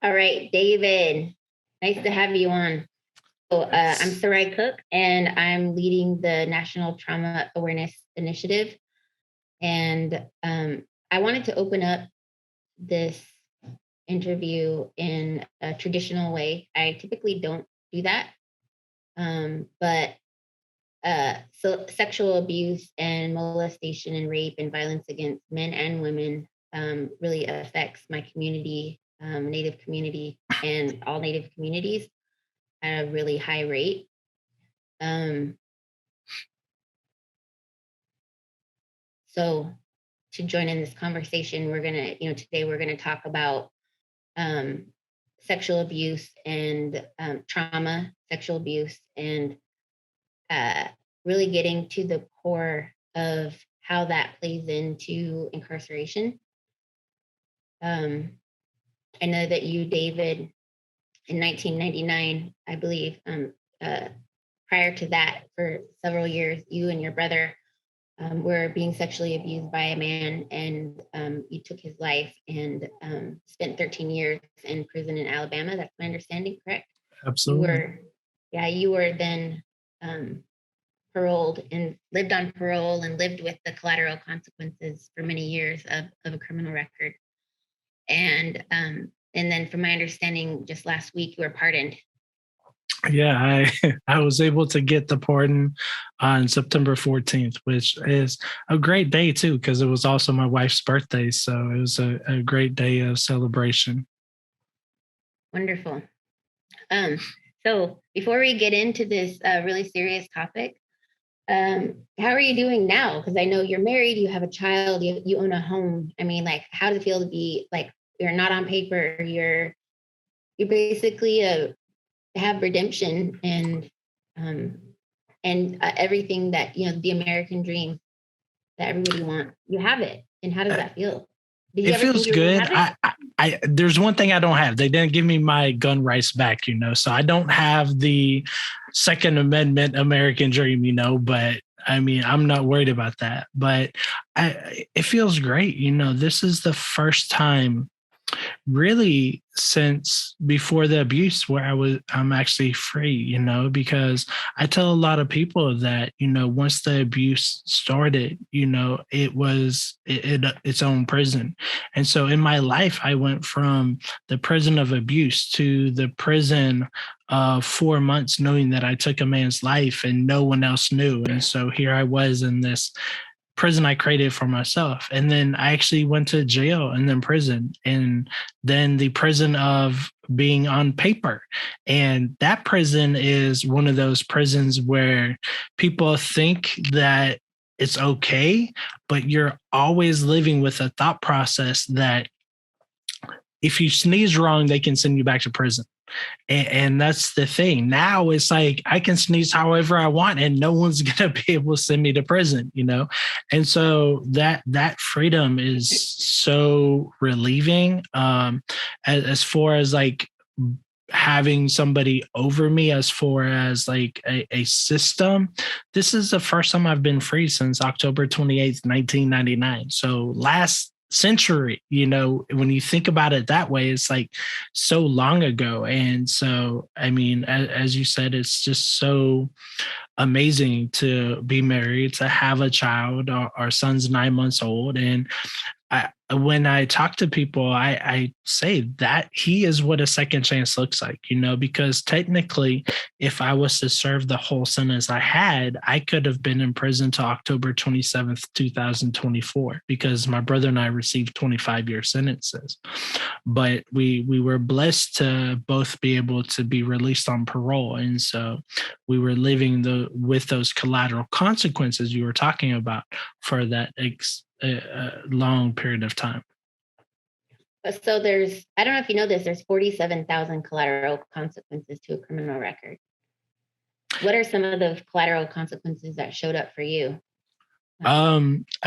All right, David, nice to have you on. So I'm Sarai Cook, and I'm leading the National Trauma Awareness Initiative. And I wanted to open up this interview in a traditional way. I typically don't do that, but so sexual abuse and molestation and rape and violence against men and women really affects my community, Native community, and all Native communities at a really high rate. So to join in this conversation, today we're gonna talk about sexual abuse and trauma, sexual abuse, and really getting to the core of how that plays into incarceration. I know that you, David, in 1999, I believe, prior to that, for several years, you and your brother were being sexually abused by a man, and you took his life and spent 13 years in prison in Alabama. That's my understanding, correct? Absolutely. You were then paroled and lived on parole and lived with the collateral consequences for many years of a criminal record. And then from my understanding, just last week, you were pardoned. Yeah, I was able to get the pardon on September 14th, which is a great day too, because it was also my wife's birthday. So it was a great day of celebration. Wonderful. So before we get into this really serious topic, how are you doing now? Because I know you're married, you have a child, you own a home. I mean, like, how does it feel to be like, you're not on paper, you're basically have redemption and everything that, the American dream that everybody wants, you have it. And how does that feel? It feels good. There's one thing I don't have. They didn't give me my gun rights back, so I don't have the Second Amendment American dream, but I mean, I'm not worried about that, but it feels great. This is the first time really since before the abuse where I'm actually free, because I tell a lot of people that, once the abuse started, it was its own prison. And so in my life, I went from the prison of abuse to the prison of 4 months, knowing that I took a man's life and no one else knew. And so here I was in this prison I created for myself. And then I actually went to jail and then prison, and then the prison of being on paper. And that prison is one of those prisons where people think that it's okay, but you're always living with a thought process that if you sneeze wrong, they can send you back to prison. And that's the thing. Now it's like I can sneeze however I want and no one's going to be able to send me to prison, And so that freedom is so relieving. As far as like having somebody over me, as far as like a system, this is the first time I've been free since October 28th, 1999. So last century, when you think about it that way, it's like so long ago. And so, I mean, as you said, it's just so amazing to be married, to have a child. Our son's 9 months old. And when I talk to people, I say that he is what a second chance looks like, because technically, if I was to serve the whole sentence I had, I could have been in prison till October 27th, 2024, because my brother and I received 25-year sentences. But we were blessed to both be able to be released on parole. And so we were living with those collateral consequences you were talking about for that a long period of time. So I don't know if you know this, there's 47,000 collateral consequences to a criminal record. What are some of the collateral consequences that showed up for you? I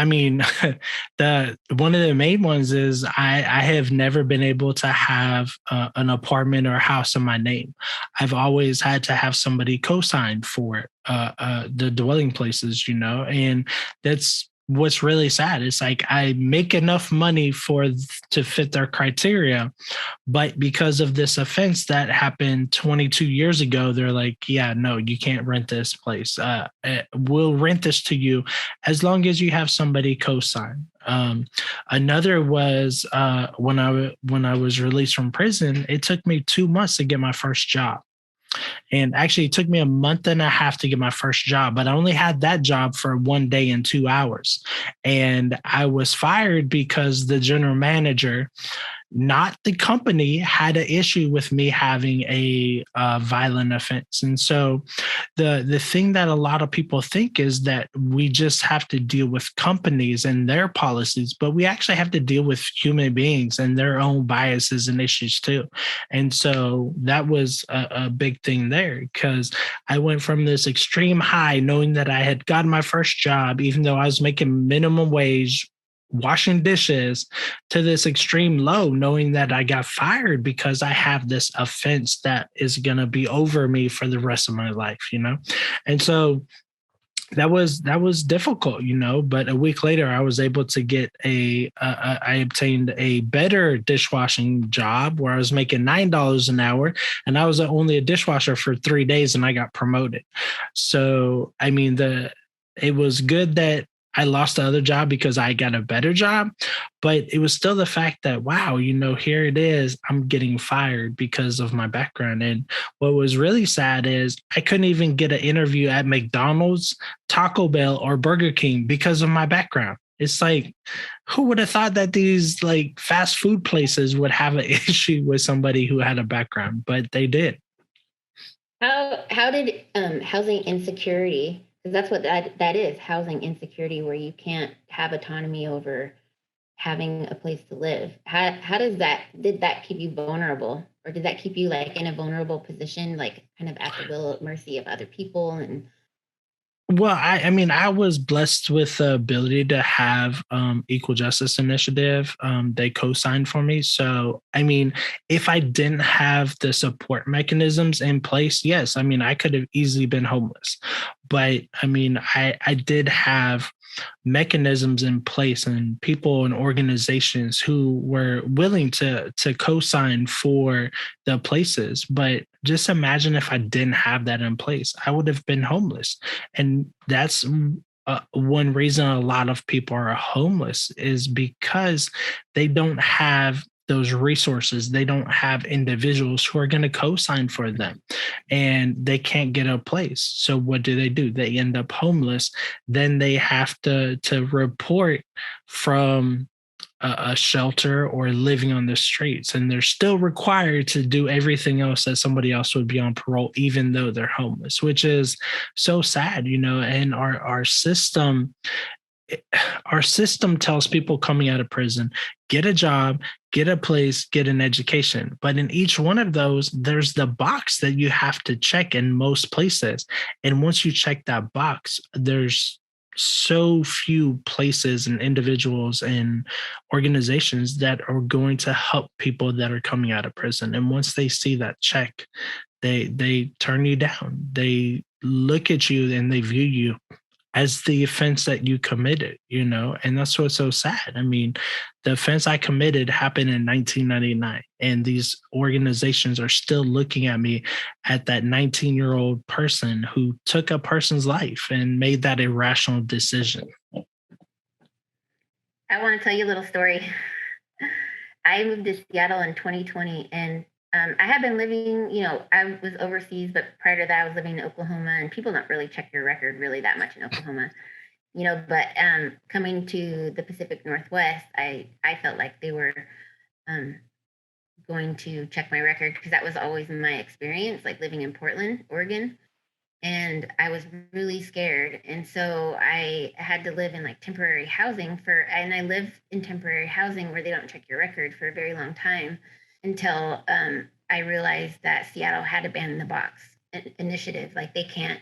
mean, one of the main ones is I have never been able to have an apartment or a house in my name. I've always had to have somebody co-sign for the dwelling places, and that's what's really sad is like I make enough money to fit their criteria, but because of this offense that happened 22 years ago, they're like, yeah, no, you can't rent this place. We'll rent this to you as long as you have somebody co-sign. Another was when I was released from prison, it took me 2 months to get my first job. And actually, it took me a month and a half to get my first job, but I only had that job for 1 day and 2 hours. And I was fired because the general manager, not the company, had an issue with me having a violent offense. And so the thing that a lot of people think is that we just have to deal with companies and their policies, but we actually have to deal with human beings and their own biases and issues too. And so that was a big thing there, because I went from this extreme high knowing that I had gotten my first job, even though I was making minimum wage washing dishes, to this extreme low, knowing that I got fired because I have this offense that is going to be over me for the rest of my life, And so that was difficult, but a week later I was able to get I obtained a better dishwashing job where I was making $9 an hour, and I was only a dishwasher for 3 days and I got promoted. So, I mean, it was good that I lost the other job because I got a better job, but it was still the fact that, wow, here it is, I'm getting fired because of my background. And what was really sad is I couldn't even get an interview at McDonald's, Taco Bell, or Burger King because of my background. It's like, who would have thought that these like fast food places would have an issue with somebody who had a background, but they did. How did housing insecurity, because that's what that is, housing insecurity, where you can't have autonomy over having a place to live. How did that keep you vulnerable, or did that keep you like in a vulnerable position, like kind of at the mercy of other people? And well, I mean, I was blessed with the ability to have Equal Justice Initiative. They co-signed for me. So, I mean, if I didn't have the support mechanisms in place, yes, I mean, I could have easily been homeless. But I mean, I did have mechanisms in place and people and organizations who were willing to co-sign for the places. But just imagine if I didn't have that in place, I would have been homeless. And that's one reason a lot of people are homeless, is because they don't have those resources. They don't have individuals who are going to co-sign for them, and they can't get a place. So what do? They end up homeless. Then they have to report from a shelter or living on the streets, and they're still required to do everything else that somebody else would be on parole, even though they're homeless, which is so sad, and our system tells people coming out of prison, get a job, get a place, get an education. But in each one of those, there's the box that you have to check in most places. And once you check that box, there's so few places and individuals and organizations that are going to help people that are coming out of prison. And once they see that check, they turn you down. They look at you and they view you as the offense that you committed, and that's what's so sad. I mean, the offense I committed happened in 1999, and these organizations are still looking at me at that 19-year-old person who took a person's life and made that irrational decision. I want to tell you a little story. I moved to Seattle in 2020, and I had been living, I was overseas, but prior to that, I was living in Oklahoma, and people don't really check your record really that much in Oklahoma, but coming to the Pacific Northwest, I felt like they were going to check my record, because that was always my experience, like living in Portland, Oregon. And I was really scared. And so I had to live in like temporary housing and I lived in temporary housing where they don't check your record for a very long time, until I realized that Seattle had a ban in the box initiative. Like they cannot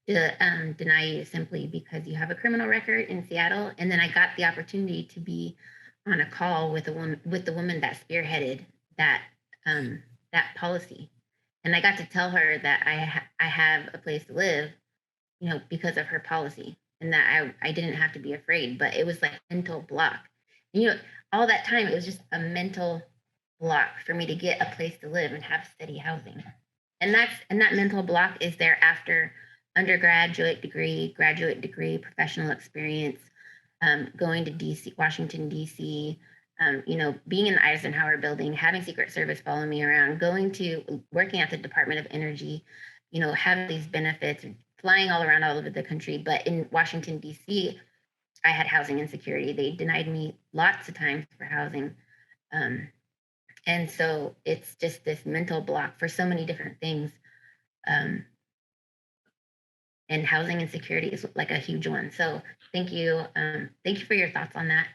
deny you simply because you have a criminal record in Seattle. And then I got the opportunity to be on a call with the woman that spearheaded that policy. And I got to tell her that I have a place to live, because of her policy. and that I didn't have to be afraid, but it was like a mental block. And, all that time, it was just a mental block for me to get a place to live and have steady housing. And that mental block is there after undergraduate degree, graduate degree, professional experience, going to DC, Washington, DC, being in the Eisenhower building, having Secret Service follow me around, working at the Department of Energy, having these benefits, flying all over the country. But in Washington, DC, I had housing insecurity. They denied me lots of times for housing. And so it's just this mental block for so many different things. And housing insecurity is like a huge one. So thank you. Thank you for your thoughts on that.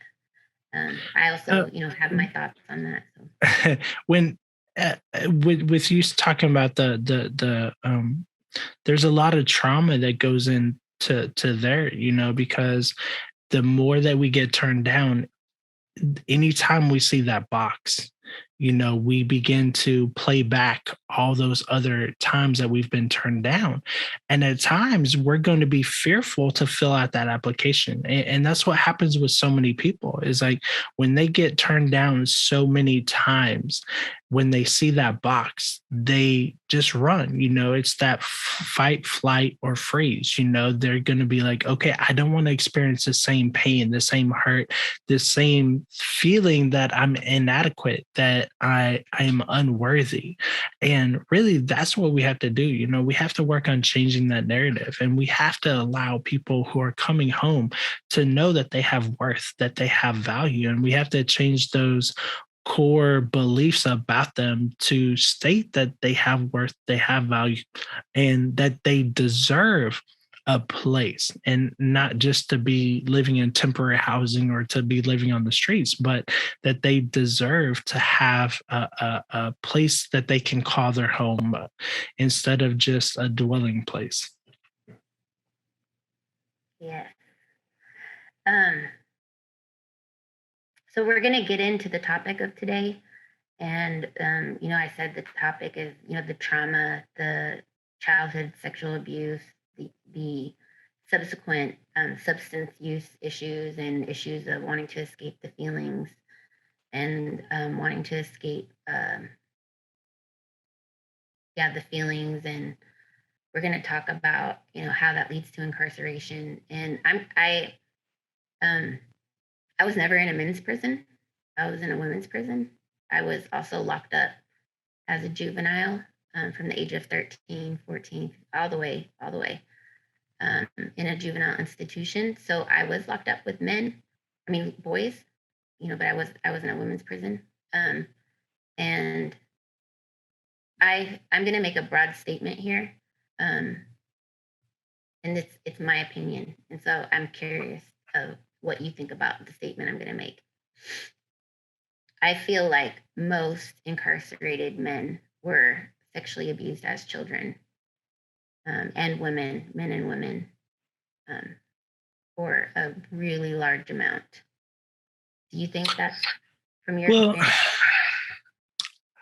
I also, have my thoughts on that. So. When with you talking about the there's a lot of trauma that goes into there, because the more that we get turned down, anytime we see that box, we begin to play back all those other times that we've been turned down. And at times we're going to be fearful to fill out that application. And that's what happens with so many people, is like when they get turned down so many times, when they see that box, they just run. It's that fight, flight, or freeze. They're going to be like, okay, I don't want to experience the same pain, the same hurt, the same feeling that I'm inadequate, that I am unworthy. And really, that's what we have to do. We have to work on changing that narrative, and we have to allow people who are coming home to know that they have worth, that they have value, and we have to change those core beliefs about them to state that they have worth, they have value, and that they deserve a place, and not just to be living in temporary housing or to be living on the streets, but that they deserve to have a place that they can call their home instead of just a dwelling place. Yeah. So we're going to get into the topic of today. And, I said the topic is, the trauma, the childhood sexual abuse, the subsequent substance use issues, and issues of wanting to escape the feelings, and wanting to escape, the feelings. And we're going to talk about, how that leads to incarceration. And I was never in a men's prison. I was in a women's prison. I was also locked up as a juvenile from the age of 13, 14, all the way in a juvenile institution. So I was locked up with boys, but I was in a women's prison. And I'm going to make a broad statement here. And it's my opinion. And so I'm curious of what you think about the statement I'm going to make. I feel like most incarcerated men were sexually abused as children, and women, men and women, for a really large amount. Do you think that's from your experience?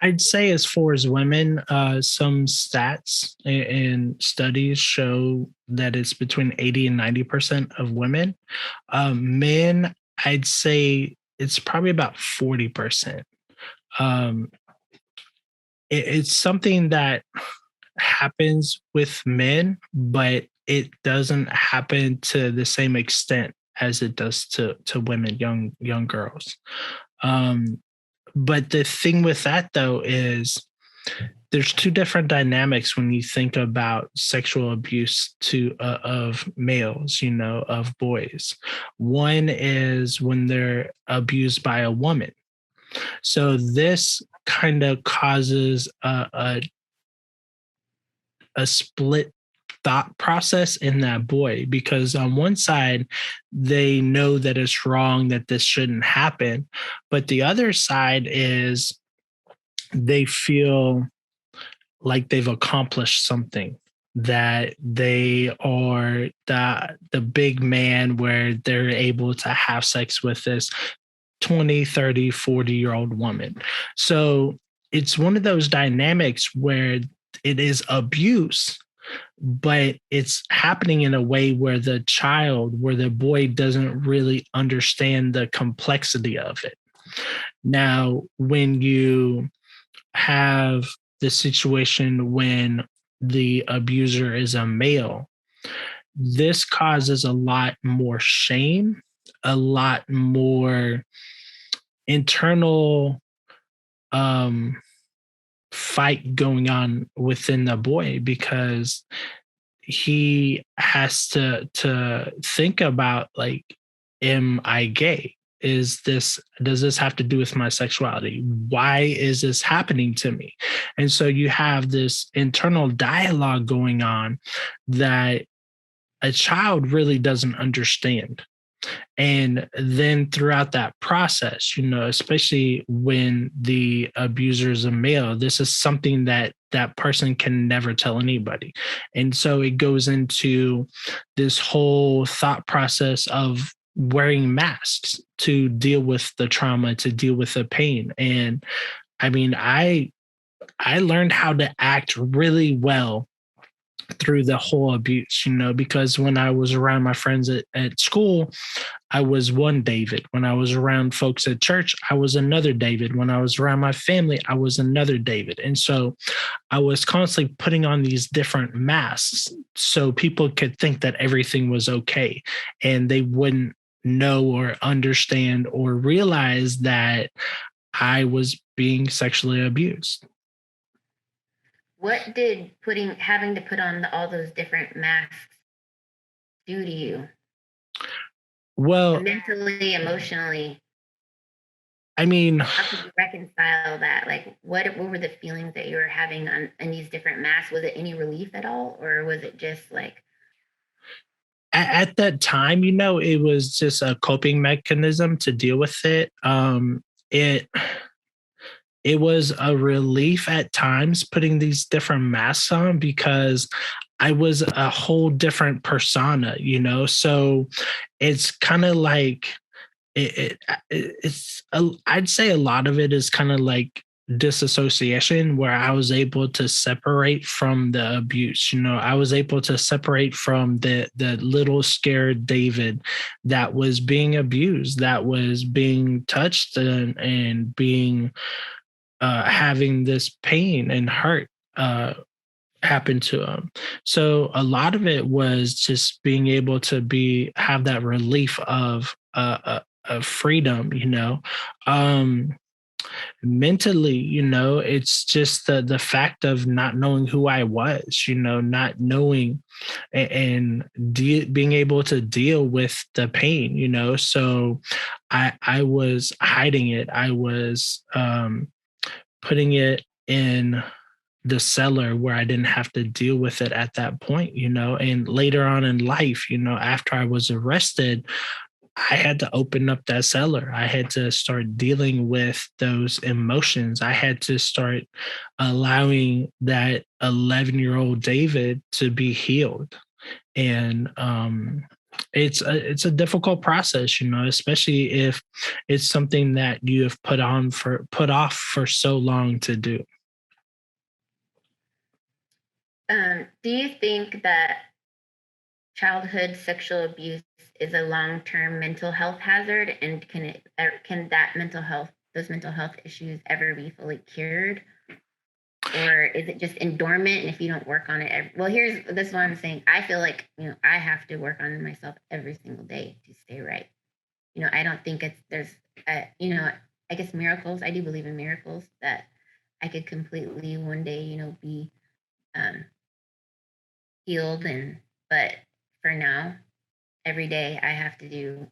I'd say as far as women, some stats and studies show that it's between 80 and 90% of women. Men, I'd say it's probably about 40%. It's something that happens with men, but it doesn't happen to the same extent as it does to women, young girls. But the thing with that, though, is there's two different dynamics when you think about sexual abuse of males, of boys. One is when they're abused by a woman. So this kind of causes a split thought process in that boy, because on one side they know that it's wrong, that this shouldn't happen, but the other side is they feel like they've accomplished something, that they are the big man, where they're able to have sex with this 20, 30, 40-year-old woman. So it's one of those dynamics where it is abuse, but it's happening in a way where the boy doesn't really understand the complexity of it. Now, when you have the situation when the abuser is a male, this causes a lot more shame, a lot more internal fight going on within the boy, because he has to think about, like, am I gay? Does this have to do with my sexuality? Why is this happening to me? And so you have this internal dialogue going on that a child really doesn't understand. And then throughout that process, especially when the abuser is a male, this is something that that person can never tell anybody. And so it goes into this whole thought process of wearing masks to deal with the trauma, to deal with the pain. And I mean, I learned how to act really well through the whole abuse, because when I was around my friends at school, I was one David. When I was around folks at church, I was another David. When I was around my family, I was another David. And so I was constantly putting on these different masks so people could think that everything was okay, and they wouldn't know or understand or realize that I was being sexually abused. What did having to put on all those different masks do to you? Well, mentally, emotionally. I mean, how could you reconcile that? Like, what were the feelings that you were having on these different masks? Was it any relief at all, or was it just like? At that time, it was just a coping mechanism to deal with it. It was a relief at times putting these different masks on, because I was a whole different persona, so it's kind of like I'd say a lot of it is kind of like disassociation, where I was able to separate from the abuse. I was able to separate from the little scared David that was being abused, that was being touched and being having this pain and hurt happen to him. So a lot of it was just being able to have that relief of freedom, mentally, it's just the fact of not knowing who I was, not knowing and being able to deal with the pain, so I was hiding it. I was putting it in the cellar where I didn't have to deal with it at that point, and later on in life, after I was arrested, I had to open up that cellar. I had to start dealing with those emotions. I had to start allowing that 11-year-old David to be healed. And it's a difficult process, especially if it's something that you have put off for so long to do. Do you think that childhood sexual abuse is a long-term mental health hazard, and can those mental health issues ever be fully cured, or is it just dormant? And if you don't work on it, this is what I'm saying. I feel like I have to work on myself every single day to stay right. I don't think there's I guess miracles. I do believe in miracles, that I could completely one day be healed, but for now, every day I have to do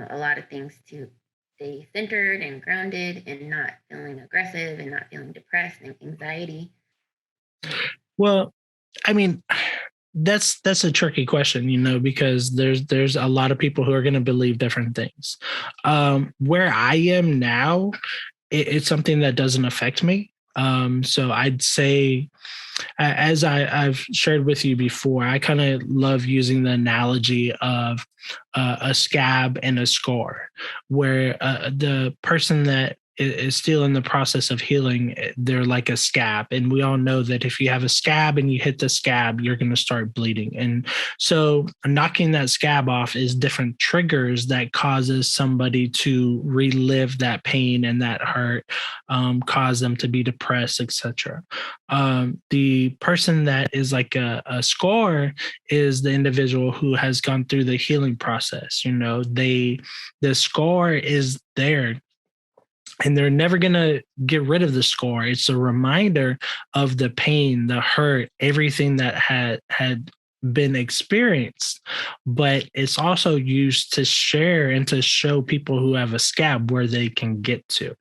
a lot of things to stay centered and grounded and not feeling aggressive and not feeling depressed and anxiety. Well, I mean, that's a tricky question, because there's a lot of people who are going to believe different things. Where I am now, it's something that doesn't affect me. So I'd say, as I've shared with you before, I kind of love using the analogy of a scab and a scar, where the person that is still in the process of healing. They're like a scab. And we all know that if you have a scab and you hit the scab, you're going to start bleeding. And so knocking that scab off is different triggers that causes somebody to relive that pain and that hurt, cause them to be depressed, etc. The person that is like a score is the individual who has gone through the healing process. The score is there, and they're never going to get rid of the score. It's a reminder of the pain, the hurt, everything that had been experienced, but it's also used to share and to show people who have a scab where they can get to.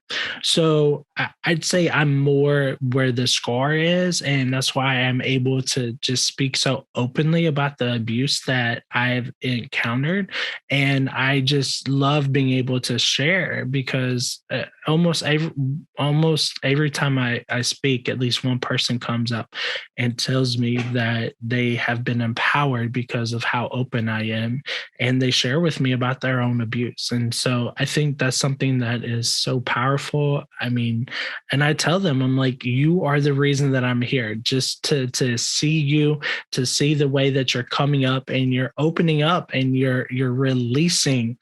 So I'd say I'm more where the scar is, and that's why I'm able to just speak so openly about the abuse that I've encountered. And I just love being able to share, because almost every time I speak, at least one person comes up and tells me that they have been empowered because of how open I am, and they share with me about their own abuse. And so I think that's something that is so powerful. I mean, and I tell them, I'm like, you are the reason that I'm here, just to see you, to see the way that you're coming up and you're opening up and you're releasing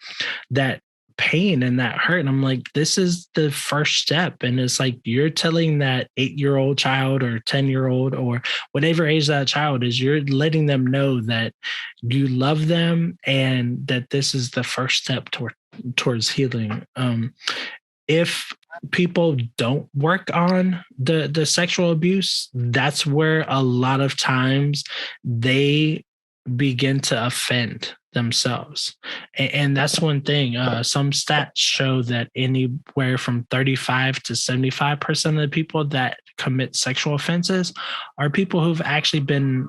that pain and that hurt. And I'm like, this is the first step. And it's like, you're telling that 8-year-old child or 10-year-old or whatever age that child is, you're letting them know that you love them and that this is the first step towards healing. If people don't work on the sexual abuse, that's where a lot of times they begin to offend themselves. And that's one thing. Some stats show that anywhere from 35 to 75% of the people that commit sexual offenses are people who've actually been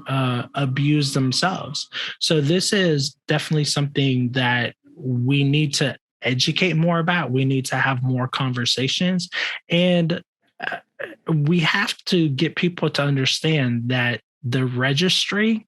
abused themselves. So this is definitely something that we need to educate more about. We need to have more conversations, and we have to get people to understand that the registry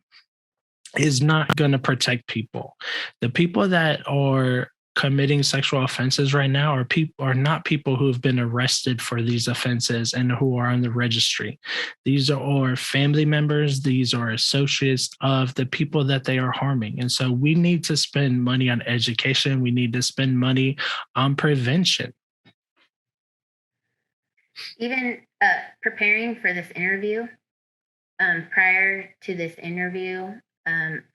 is not going to protect people. The people that are committing sexual offenses right now are not people who have been arrested for these offenses and who are on the registry. These are family members. These are associates of the people that they are harming. And so we need to spend money on education. We need to spend money on prevention. Even preparing for this interview, prior to this interview,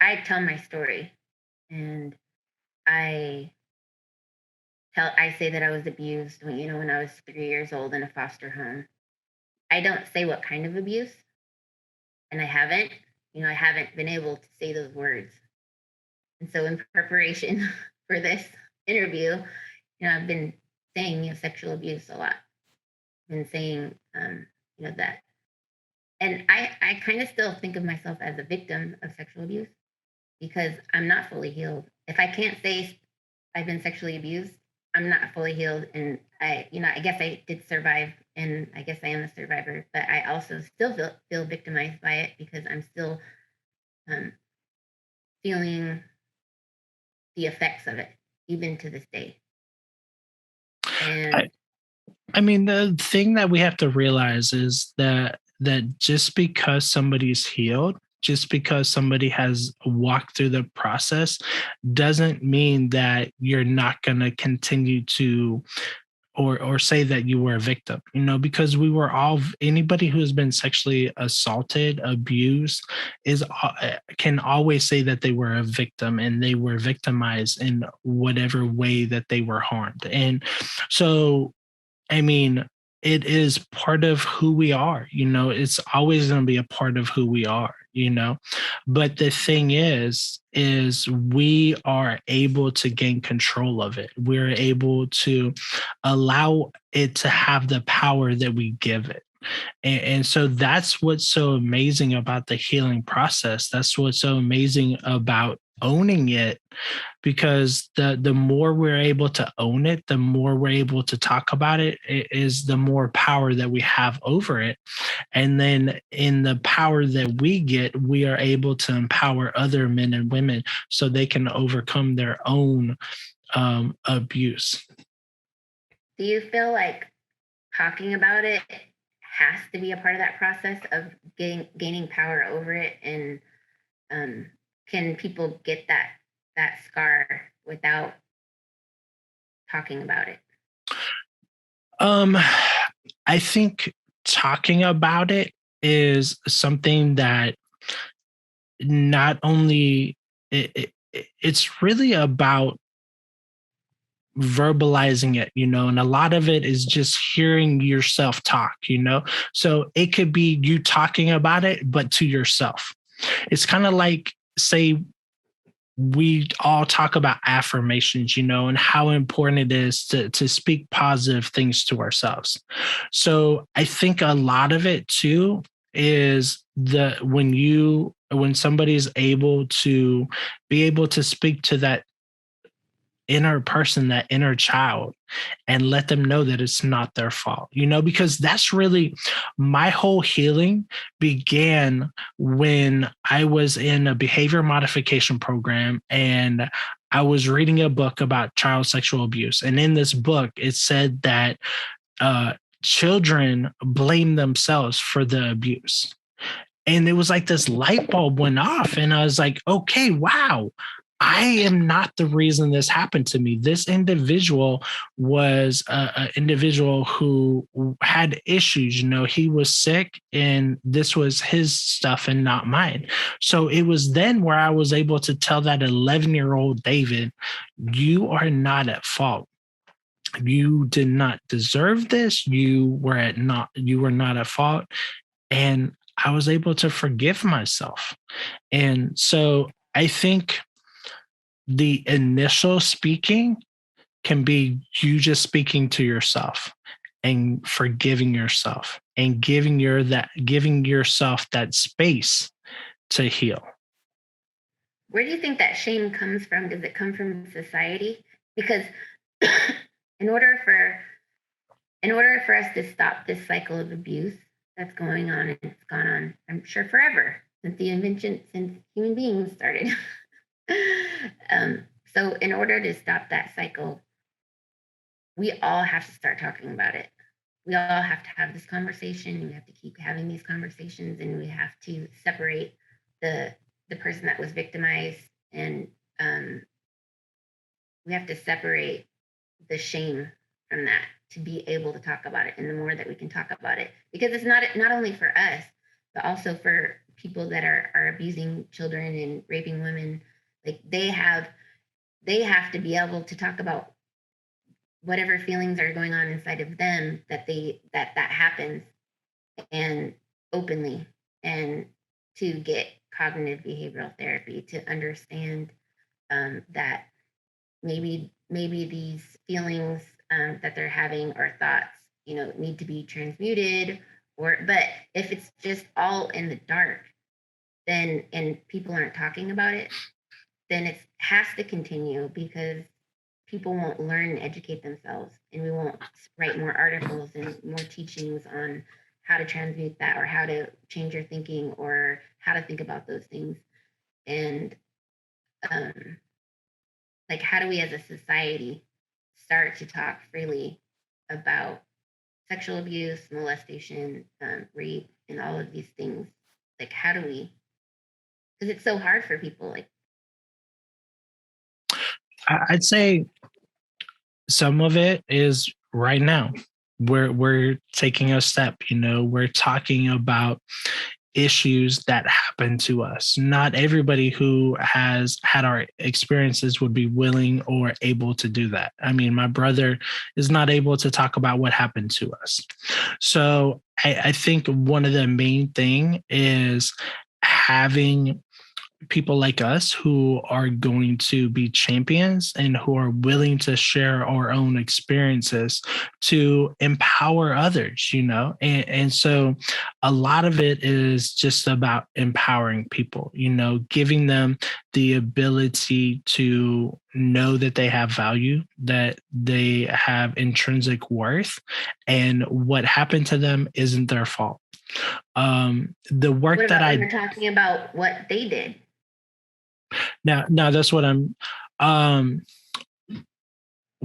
I tell my story, and I say that I was abused when I was 3 years old in a foster home. I don't say what kind of abuse, and I haven't been able to say those words. And so in preparation for this interview, I've been saying, sexual abuse a lot. I've been saying, that. And I kind of still think of myself as a victim of sexual abuse, because I'm not fully healed. If I can't say I've been sexually abused, I'm not fully healed. And I guess I did survive, and I guess I am a survivor, but I also still feel victimized by it, because I'm still feeling the effects of it, even to this day. And I mean, the thing that we have to realize is that just because somebody's healed, just because somebody has walked through the process, doesn't mean that you're not going to continue to or say that you were a victim, because we were all, anybody who has been sexually assaulted, abused, can always say that they were a victim and they were victimized in whatever way that they were harmed. And so, I mean, it is part of who we are, it's always going to be a part of who we are, but the thing is we are able to gain control of it. We're able to allow it to have the power that we give it. And so that's what's so amazing about the healing process. That's what's so amazing about owning it, because the more we're able to own it, the more we're able to talk about it, is the more power that we have over it. And then in the power that we get, we are able to empower other men and women so they can overcome their own abuse. Do you feel like talking about it has to be a part of that process of gaining power over it. And can people get that scar without talking about it? I think talking about it is something that not only it's really about verbalizing it, and a lot of it is just hearing yourself talk, so it could be you talking about it, but to yourself. It's kind of like, say, we all talk about affirmations, and how important it is to speak positive things to ourselves. So I think a lot of it too is when somebody's able to be able to speak to that inner person, that inner child, and let them know that it's not their fault, because that's really my whole healing began when I was in a behavior modification program and I was reading a book about child sexual abuse. And in this book, it said that children blame themselves for the abuse. And it was like this light bulb went off and I was like, okay, wow. I am not the reason this happened to me. This individual was an individual who had issues. He was sick and this was his stuff and not mine. So it was then where I was able to tell that 11-year-old David, you are not at fault. You did not deserve this. You were not at fault. And I was able to forgive myself. And so I think the initial speaking can be you just speaking to yourself and forgiving yourself and giving yourself that space to heal. Where do you think that shame comes from? Does it come from society? Because in order for us to stop this cycle of abuse that's going on, and it's gone on, I'm sure, forever, since human beings started. So in order to stop that cycle, we all have to start talking about it. We all have to have this conversation. We have to keep having these conversations, and we have to separate the person that was victimized, and we have to separate the shame from that to be able to talk about it. And the more that we can talk about it, because it's not only for us, but also for people that are abusing children and raping women. Like they have to be able to talk about whatever feelings are going on inside of them that happens, and openly, and to get cognitive behavioral therapy to understand that maybe these feelings that they're having or thoughts, need to be transmuted. But if it's just all in the dark, then, and people aren't talking about it, then it has to continue, because people won't learn and educate themselves, and we won't write more articles and more teachings on how to transmute that, or how to change your thinking, or how to think about those things. And like, how do we as a society start to talk freely about sexual abuse, molestation, rape, and all of these things? Like, how do we? Because it's so hard for people. Like, I'd say some of it is right now. We're taking a step, we're talking about issues that happen to us. Not everybody who has had our experiences would be willing or able to do that. I mean, my brother is not able to talk about what happened to us. So I think one of the main thing is having people like us who are going to be champions and who are willing to share our own experiences to empower others, and so a lot of it is just about empowering people, giving them the ability to know that they have value, that they have intrinsic worth, and what happened to them isn't their fault. The work what about that when you're talking about what they did? Now that's what I'm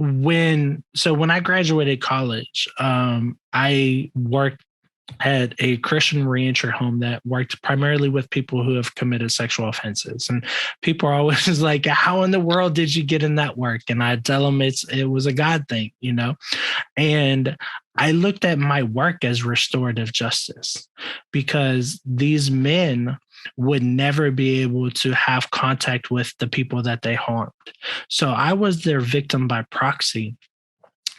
when I graduated college, I worked at a Christian reentry home that worked primarily with people who have committed sexual offenses. And people are always like, how in the world did you get in that work? And I tell them it was a God thing, And I looked at my work as restorative justice, because these men would never be able to have contact with the people that they harmed. So I was their victim by proxy.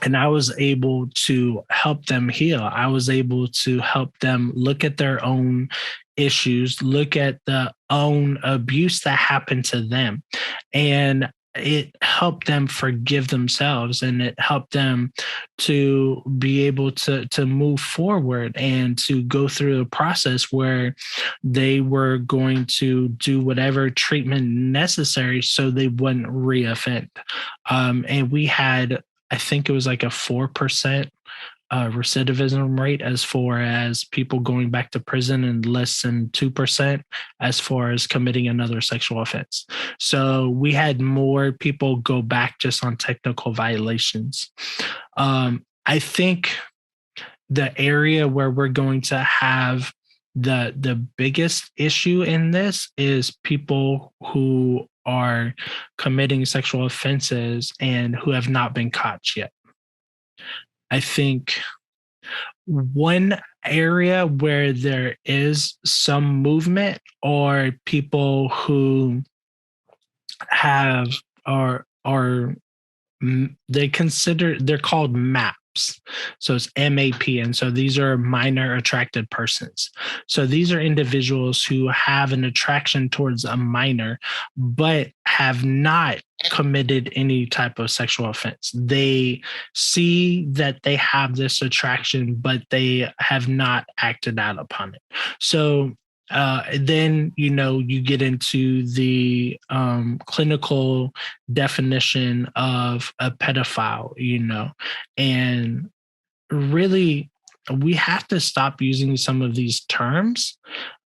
And I was able to help them heal. I was able to help them look at their own issues, look at the own abuse that happened to them. And it helped them forgive themselves, and it helped them to be able to move forward and to go through a process where they were going to do whatever treatment necessary so they wouldn't reoffend. And we had, I think it was like a 4% recidivism rate as far as people going back to prison, and less than 2% as far as committing another sexual offense. So we had more people go back just on technical violations. I think the area where we're going to have the biggest issue in this is people who are committing sexual offenses and who have not been caught yet. I think one area where there is some movement are people who have they're called MAPs. So it's MAP. And so these are minor attracted persons. So these are individuals who have an attraction towards a minor, but have not committed any type of sexual offense. They see that they have this attraction, but they have not acted out upon it. So then, you get into the clinical definition of a pedophile, and really we have to stop using some of these terms.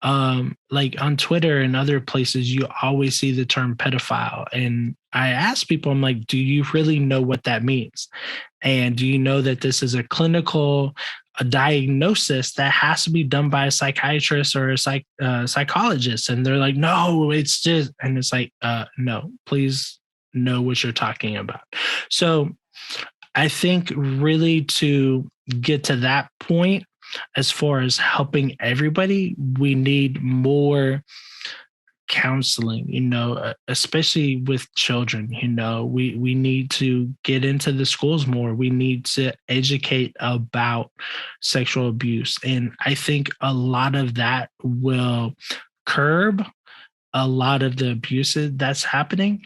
Like on Twitter and other places, you always see the term pedophile. And I ask people, I'm like, do you really know what that means? And do you know that this is a clinical diagnosis that has to be done by a psychiatrist or a psychologist? And they're like, no, it's just, and it's like, no, please know what you're talking about. So I think really to get to that point, as far as helping everybody, we need more counseling, especially with children. We need to get into the schools more. We need to educate about sexual abuse. And I think a lot of that will curb a lot of the abuses that's happening.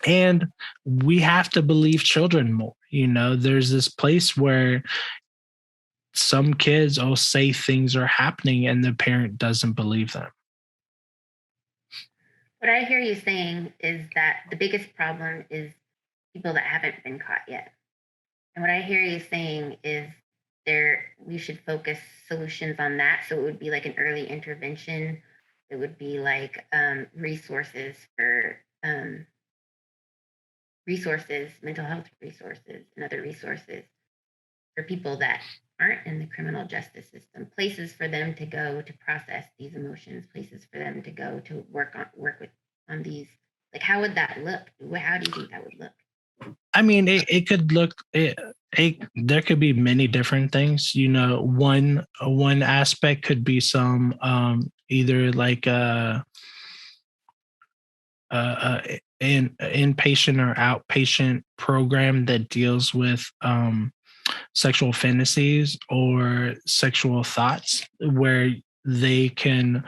And we have to believe children more. There's this place where some kids will say things are happening and the parent doesn't believe them. What I hear you saying is that the biggest problem is people that haven't been caught yet. And what I hear you saying is we should focus solutions on that. So it would be like an early intervention. It would be like resources for mental health resources, and other resources for people that aren't in the criminal justice system, places for them to go to process these emotions, places for them to go to work on these. Like, how would that look? How do you think that would look? I mean, it could look, there could be many different things. One aspect could be some either like an inpatient or outpatient program that deals with sexual fantasies or sexual thoughts, where they can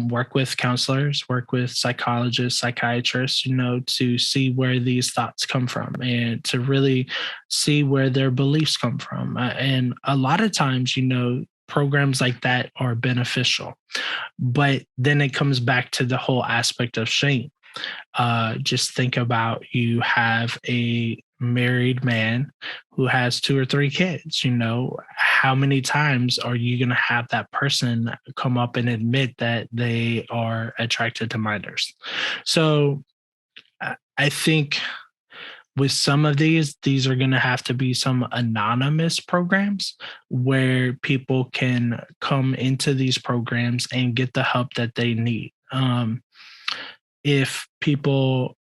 work with counselors, work with psychologists, psychiatrists, to see where these thoughts come from and to really see where their beliefs come from. And a lot of times, programs like that are beneficial, but then it comes back to the whole aspect of shame. Just think about, you have a married man who has 2 or 3 kids. How many times are you going to have that person come up and admit that they are attracted to minors? So I think with some of these are going to have to be some anonymous programs where people can come into these programs and get the help that they need. If people,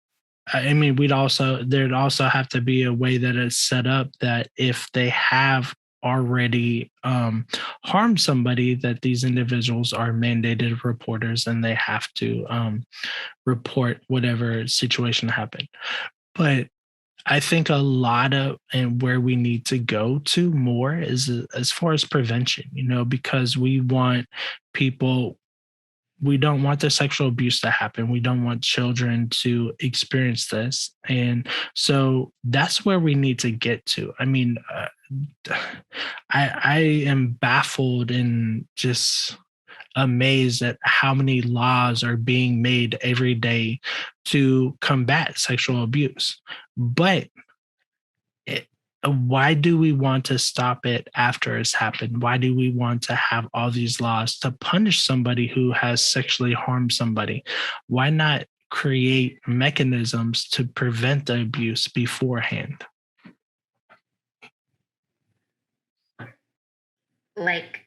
I mean, there'd also have to be a way that it's set up that if they have already harmed somebody, that these individuals are mandated reporters and they have to report whatever situation happened. But I think a lot of and where we need to go to more is as far as prevention, because we don't want the sexual abuse to happen. We don't want children to experience this. And so that's where we need to get to. I mean, I am baffled and just amazed at how many laws are being made every day to combat sexual abuse. But why do we want to stop it after it's happened? Why do we want to have all these laws to punish somebody who has sexually harmed somebody? Why not create mechanisms to prevent the abuse beforehand? Like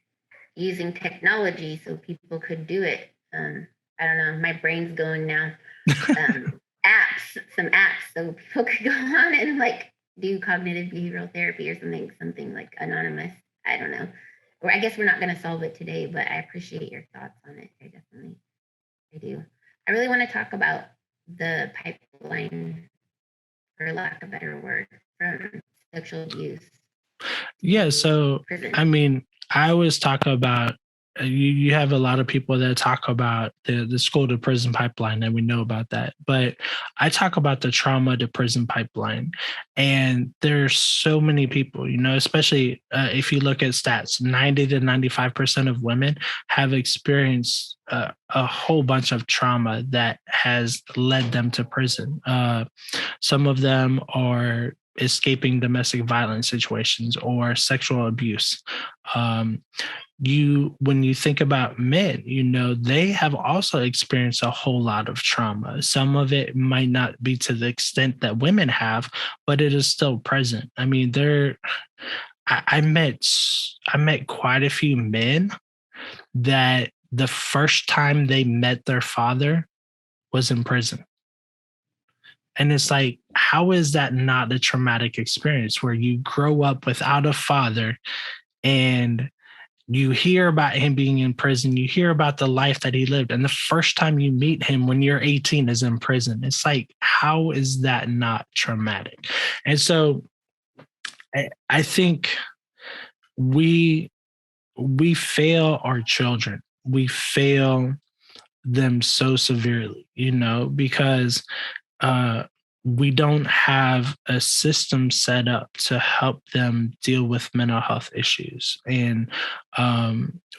using technology so people could do it. I don't know, my brain's going now. Some apps so people could go on and like do cognitive behavioral therapy or something like anonymous. I don't know. Or I guess we're not going to solve it today, but I appreciate your thoughts on it. I do. I really want to talk about the pipeline, for lack of a better word, from sexual abuse. Yeah. So, prison. I mean, I always talk about, you have a lot of people that talk about the school to prison pipeline, and we know about that. But I talk about the trauma to prison pipeline. And there's so many people, especially if you look at stats, 90 to 95% of women have experienced a whole bunch of trauma that has led them to prison. Some of them are escaping domestic violence situations or sexual abuse. When you think about men, they have also experienced a whole lot of trauma. Some of it might not be to the extent that women have, but it is still present. I mean, I met quite a few men that the first time they met their father was in prison. And it's like, how is that not a traumatic experience where you grow up without a father and you hear about him being in prison, you hear about the life that he lived, and the first time you meet him when you're 18 is in prison. It's like, how is that not traumatic? And so I think we fail our children. We fail them so severely, because we don't have a system set up to help them deal with mental health issues. And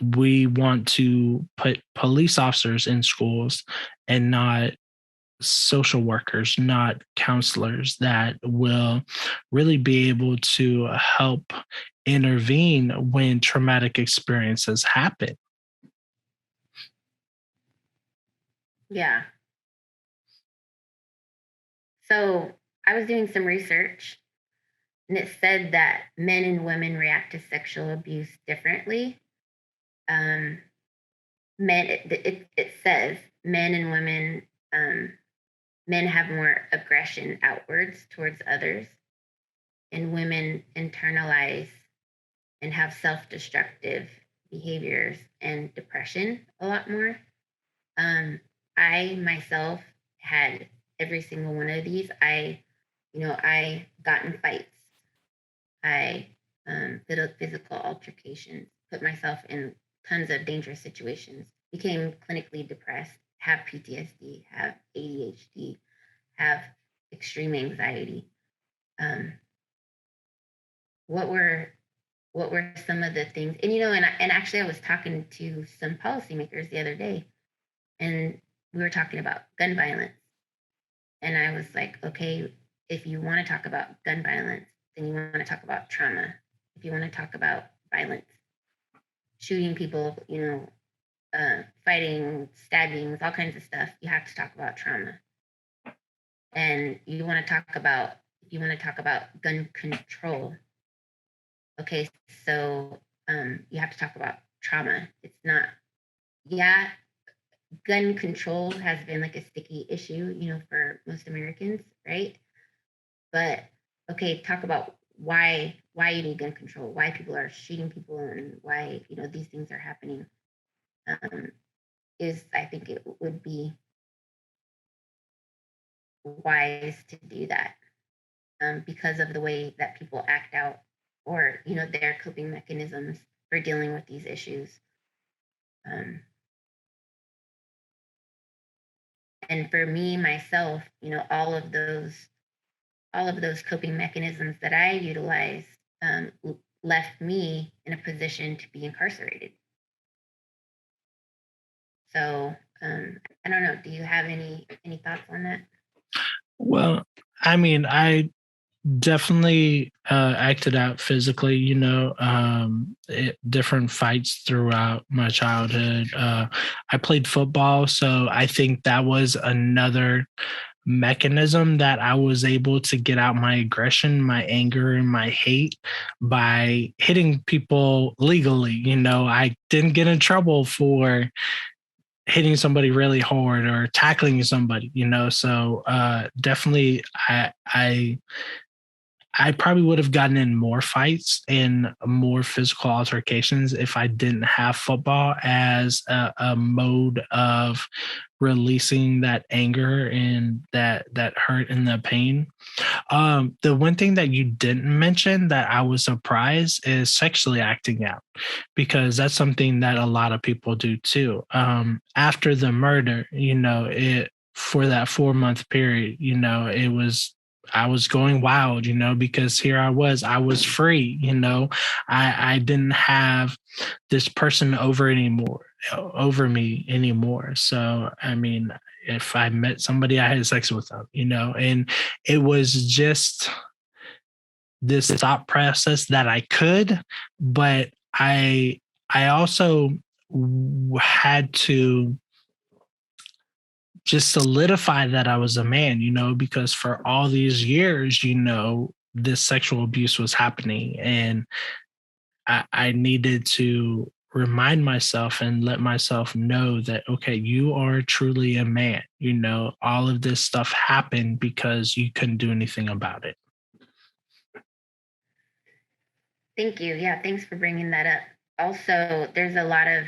we want to put police officers in schools and not social workers, not counselors that will really be able to help intervene when traumatic experiences happen. Yeah. So I was doing some research, and it said that men and women react to sexual abuse differently. It says men and women, men have more aggression outwards towards others, and women internalize and have self-destructive behaviors and depression a lot more. I myself had every single one of these. I got in fights. I did physical altercations, put myself in tons of dangerous situations, became clinically depressed, have PTSD, have ADHD, have extreme anxiety. What were some of the things? And actually I was talking to some policymakers the other day, and we were talking about gun violence. And I was like, okay, if you want to talk about gun violence, then you want to talk about trauma. If you want to talk about violence, shooting people, fighting, stabbings, all kinds of stuff, you have to talk about trauma. And you want to talk about you want to talk about gun control. Okay, so you have to talk about trauma. It's not, yeah, gun control has been like a sticky issue, for most Americans, right? But okay, talk about why you need gun control, why people are shooting people, and why these things are happening. I think it would be wise to do that because of the way that people act out, or their coping mechanisms for dealing with these issues. And for me myself, all of those coping mechanisms that I utilize left me in a position to be incarcerated. So I don't know. Do you have any thoughts on that? Well, I mean, I definitely acted out physically, different fights throughout my childhood. I played football, so I think that was another mechanism that I was able to get out my aggression, my anger, and my hate by hitting people legally. I didn't get in trouble for hitting somebody really hard or tackling somebody, so definitely I probably would have gotten in more fights and more physical altercations if I didn't have football as a mode of releasing that anger and that hurt and the pain. The one thing that you didn't mention that I was surprised is sexually acting out, because that's something that a lot of people do too. After the murder, for that 4-month period, I was going wild, because here I was free, I didn't have this person over me anymore. So, I mean, if I met somebody, I had sex with them, and it was just this thought process that I could, but I also had to just solidify that I was a man, because for all these years, this sexual abuse was happening, and I needed to remind myself and let myself know that, okay, you are truly a man. All of this stuff happened because you couldn't do anything about it. Thank you. Yeah, thanks for bringing that up. Also, there's a lot of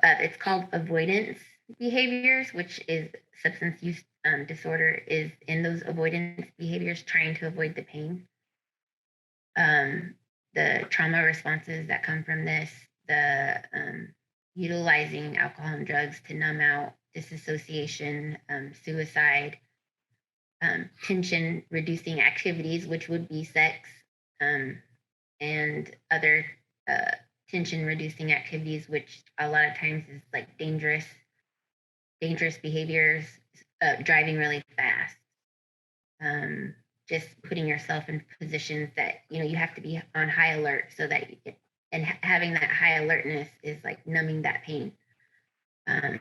it's called avoidance behaviors, which is substance use disorder is in those avoidance behaviors, trying to avoid the pain. The trauma responses that come from this, the utilizing alcohol and drugs to numb out, disassociation, suicide, tension reducing activities, which would be sex, and other tension reducing activities, which a lot of times is like dangerous behaviors, driving really fast, just putting yourself in positions that you have to be on high alert, so that and having that high alertness is like numbing that pain. I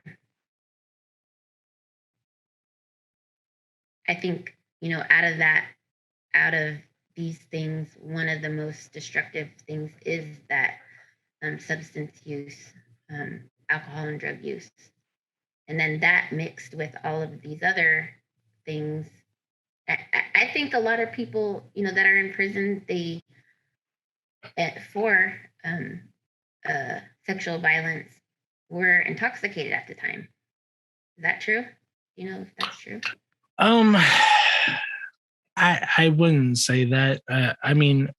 think out of these things, one of the most destructive things is that substance use, alcohol and drug use. And then that mixed with all of these other things, I think a lot of people, that are in prison, they for sexual violence were intoxicated at the time. Is that true? Do you know if that's true? I wouldn't say that. I mean,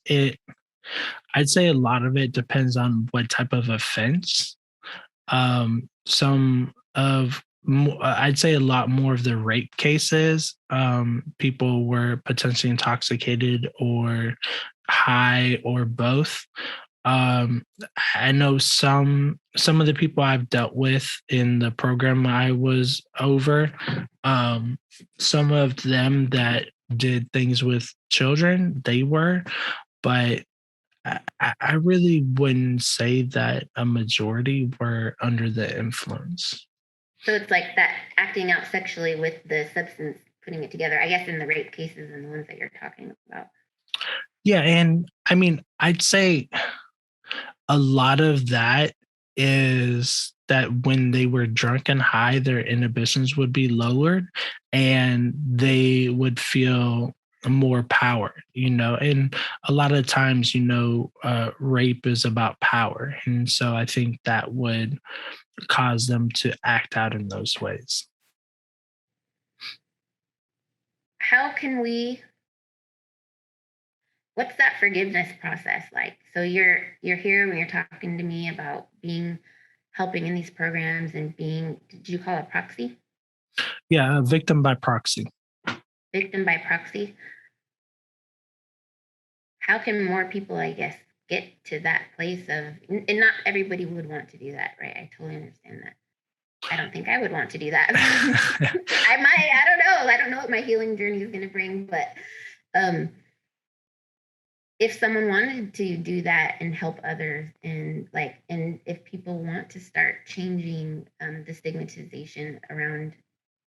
I'd say a lot of it depends on what type of offense. I'd say a lot more of the rape cases, people were potentially intoxicated or high or both. I know some of the people I've dealt with in the program I was over, some of them that did things with children, they were, but I really wouldn't say that a majority were under the influence. So it's like that acting out sexually with the substance putting it together, I guess, in the rape cases and the ones that you're talking about. Yeah. And I mean, I'd say a lot of that is that when they were drunk and high, their inhibitions would be lowered and they would feel more power, and a lot of times, rape is about power. And so I think that would cause them to act out in those ways. What's that forgiveness process like? So you're here when you're talking to me about helping in these programs and did you call it proxy? Yeah, victim by proxy. Victim by proxy. How can more people, I guess, get to that place and not everybody would want to do that, right? I totally understand that. I don't think I would want to do that. I might, I don't know what my healing journey is going to bring, but if someone wanted to do that and help others and if people want to start changing the stigmatization around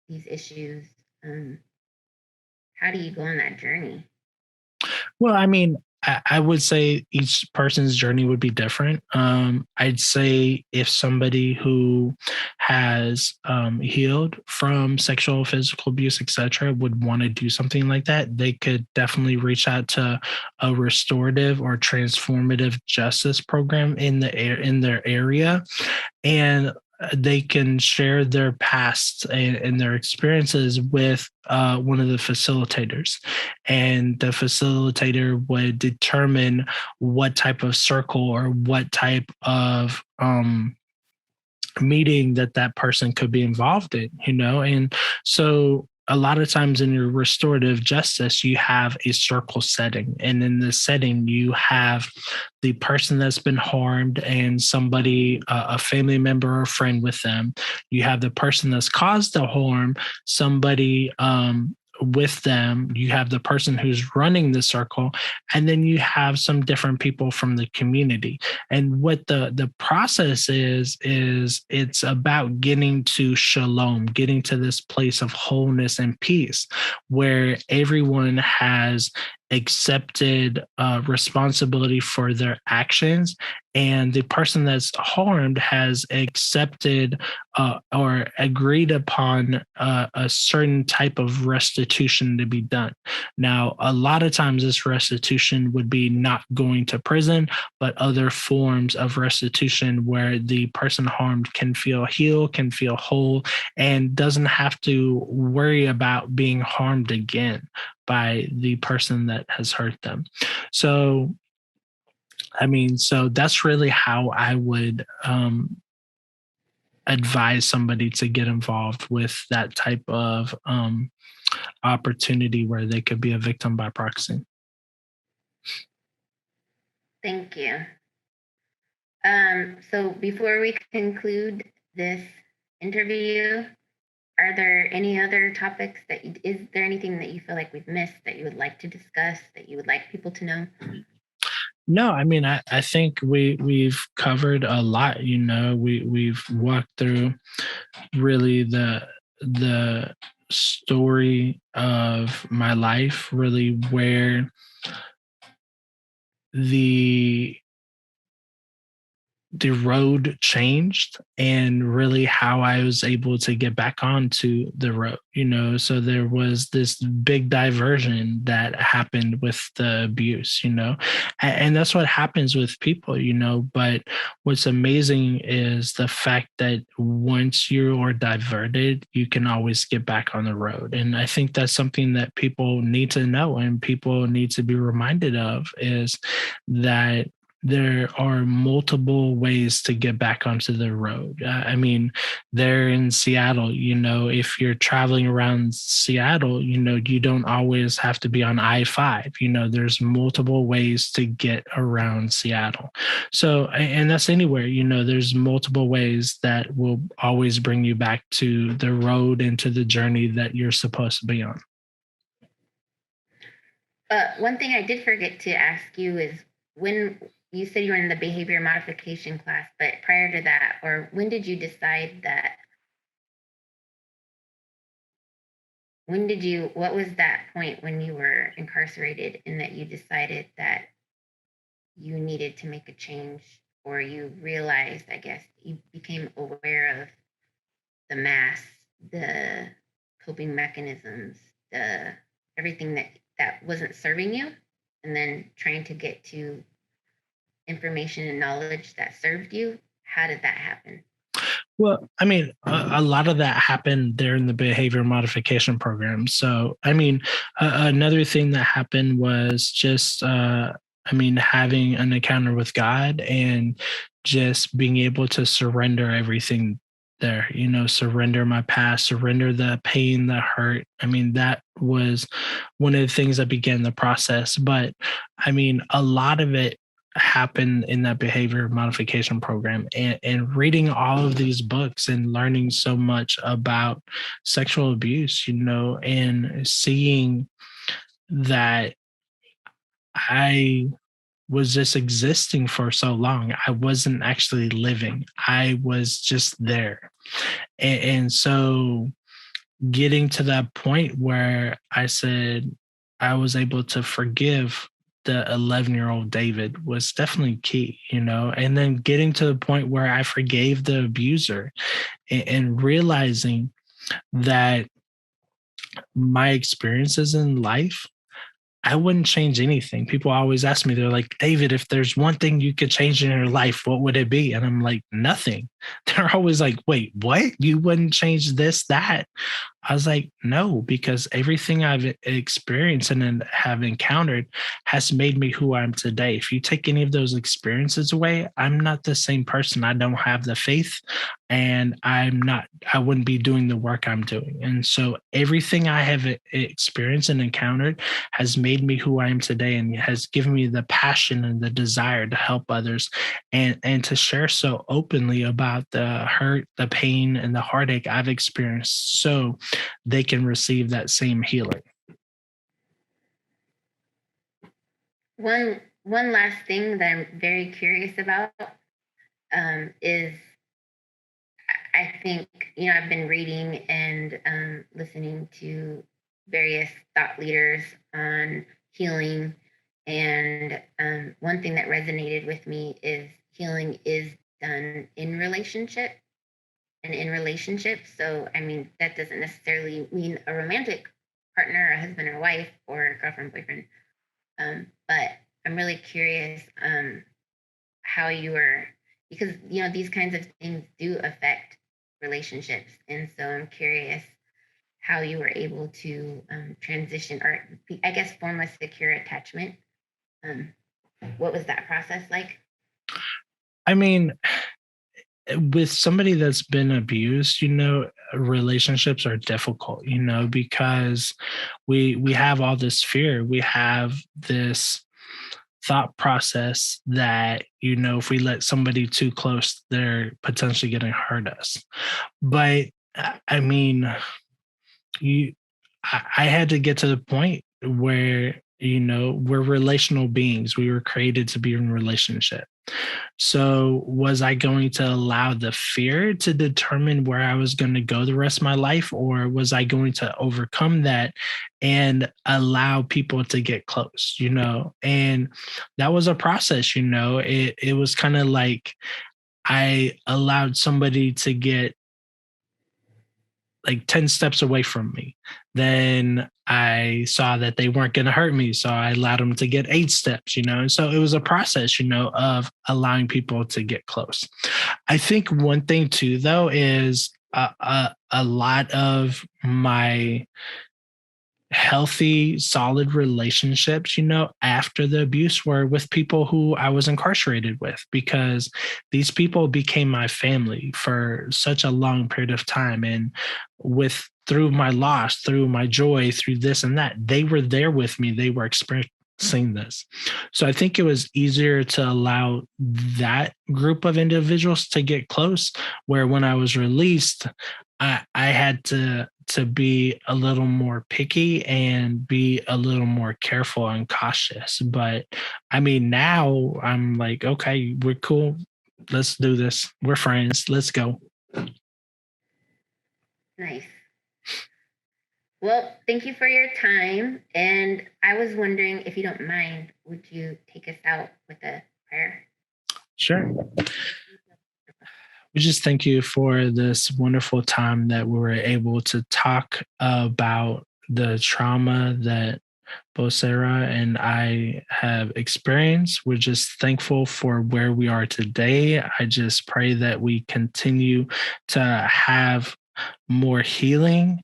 these issues, how do you go on that journey? Well, I mean, I would say each person's journey would be different. I'd say if somebody who has healed from sexual, physical abuse, etc., would want to do something like that, they could definitely reach out to a restorative or transformative justice program in their area, and they can share their past and their experiences with one of the facilitators. And the facilitator would determine what type of circle or what type of meeting that person could be involved in, And so a lot of times in your restorative justice, you have a circle setting. And in this setting, you have the person that's been harmed and somebody, a family member or friend with them. You have the person that's caused the harm, somebody with them. You have the person who's running the circle, and then you have some different people from the community. And what the process is it's about getting to shalom, getting to this place of wholeness and peace, where everyone has accepted responsibility for their actions, and the person that's harmed has accepted or agreed upon a certain type of restitution to be done. Now, a lot of times this restitution would be not going to prison, but other forms of restitution where the person harmed can feel healed, can feel whole, and doesn't have to worry about being harmed again by the person that has hurt them. So, so that's really how I would advise somebody to get involved with that type of opportunity where they could be a victim by proxy. Thank you. So before we conclude this interview, are there any other topics is there anything that you feel like we've missed that you would like to discuss, that you would like people to know? No, I think we've covered a lot. We've walked through really the story of my life, really where the road changed and really how I was able to get back onto the road, so there was this big diversion that happened with the abuse, and that's what happens with people, but what's amazing is the fact that once you are diverted, you can always get back on the road. And I think that's something that people need to know and people need to be reminded of, is that there are multiple ways to get back onto the road. They're in Seattle, if you're traveling around Seattle, you don't always have to be on I-5. There's multiple ways to get around Seattle. So, and that's anywhere, there's multiple ways that will always bring you back to the road and to the journey that you're supposed to be on. One thing I did forget to ask you is, when you said you were in the behavior modification class, but prior to that, or when did you decide that what was that point when you were incarcerated and that you decided that you needed to make a change, or you realized, I guess, you became aware of the mask, the coping mechanisms, the everything that wasn't serving you, and then trying to get to information and knowledge that served you? How did that happen? Well, I mean, a lot of that happened there in the behavior modification program. So, I mean, another thing that happened was just, having an encounter with God and just being able to surrender everything there, surrender my past, surrender the pain, the hurt. I mean, that was one of the things that began the process. But I mean, a lot of it happened in that behavior modification program, and reading all of these books and learning so much about sexual abuse, and seeing that I was just existing for so long. I wasn't actually living. I was just there. And so getting to that point where I said I was able to forgive the 11-year-old David was definitely key, and then getting to the point where I forgave the abuser, and realizing that my experiences in life, I wouldn't change anything. People always ask me, they're like, David, if there's one thing you could change in your life, what would it be? And I'm like, nothing. They're always like, wait, what? You wouldn't change this, that? I was like, no, because everything I've experienced and have encountered has made me who I am today. If you take any of those experiences away, I'm not the same person. I don't have the faith, and I wouldn't be doing the work I'm doing. And so everything I have experienced and encountered has made me who I am today, and has given me the passion and the desire to help others, and to share so openly about the hurt, the pain, and the heartache I've experienced, so they can receive that same healing. One last thing that I'm very curious about is, I think, I've been reading and listening to various thought leaders on healing, and one thing that resonated with me is healing is done in relationship and in relationships. So, I mean, that doesn't necessarily mean a romantic partner, a husband or wife, or a girlfriend, boyfriend. But I'm really curious how you were, because, these kinds of things do affect relationships. And so I'm curious how you were able to transition, or I guess form a secure attachment. What was that process like? I mean, with somebody that's been abused, relationships are difficult, because we have all this fear. We have this thought process that, if we let somebody too close, they're potentially going to hurt us. But I mean, I had to get to the point where, we're relational beings. We were created to be in relationship. So was I going to allow the fear to determine where I was going to go the rest of my life? Or was I going to overcome that and allow people to get close, And that was a process, it was kind of like I allowed somebody to get like 10 steps away from me. Then I saw that they weren't going to hurt me. So I allowed them to get 8 steps, And so it was a process, of allowing people to get close. I think one thing too, though, is a lot of my healthy, solid relationships, after the abuse were with people who I was incarcerated with, because these people became my family for such a long period of time. And through my loss, through my joy, through this and that, they were there with me. They were experiencing this. So I think it was easier to allow that group of individuals to get close, where when I was released, I had to be a little more picky and be a little more careful and cautious. But I mean, now I'm like, okay, we're cool. Let's do this. We're friends. Let's go. Nice. Well, thank you for your time. And I was wondering, if you don't mind, would you take us out with a prayer? Sure. We just thank you for this wonderful time that we were able to talk about the trauma that both Sarah and I have experienced. We're just thankful for where we are today. I just pray that we continue to have more healing.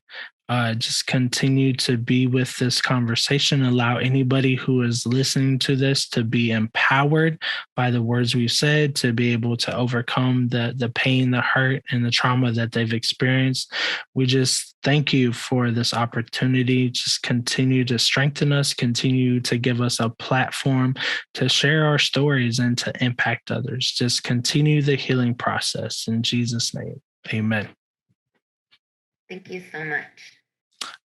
Just continue to be with this conversation. Allow anybody who is listening to this to be empowered by the words we've said, to be able to overcome the pain, the hurt, and the trauma that they've experienced. We just thank you for this opportunity. Just continue to strengthen us, continue to give us a platform to share our stories and to impact others. Just continue the healing process. In Jesus' name, amen. Thank you so much.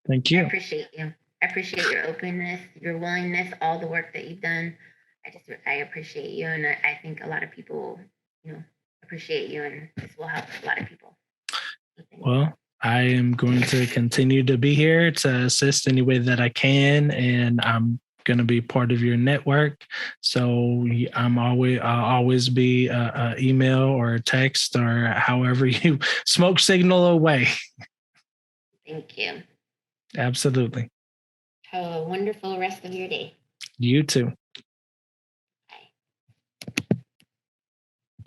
Thank you. I appreciate you. I appreciate your openness, your willingness, all the work that you've done. I appreciate you. And I think a lot of people, appreciate you, and this will help a lot of people. Well, I am going to continue to be here to assist any way that I can. And I'm going to be part of your network. So I'll always be a email or a text or however you smoke signal away. Thank you. Absolutely. Have a wonderful rest of your day. You too.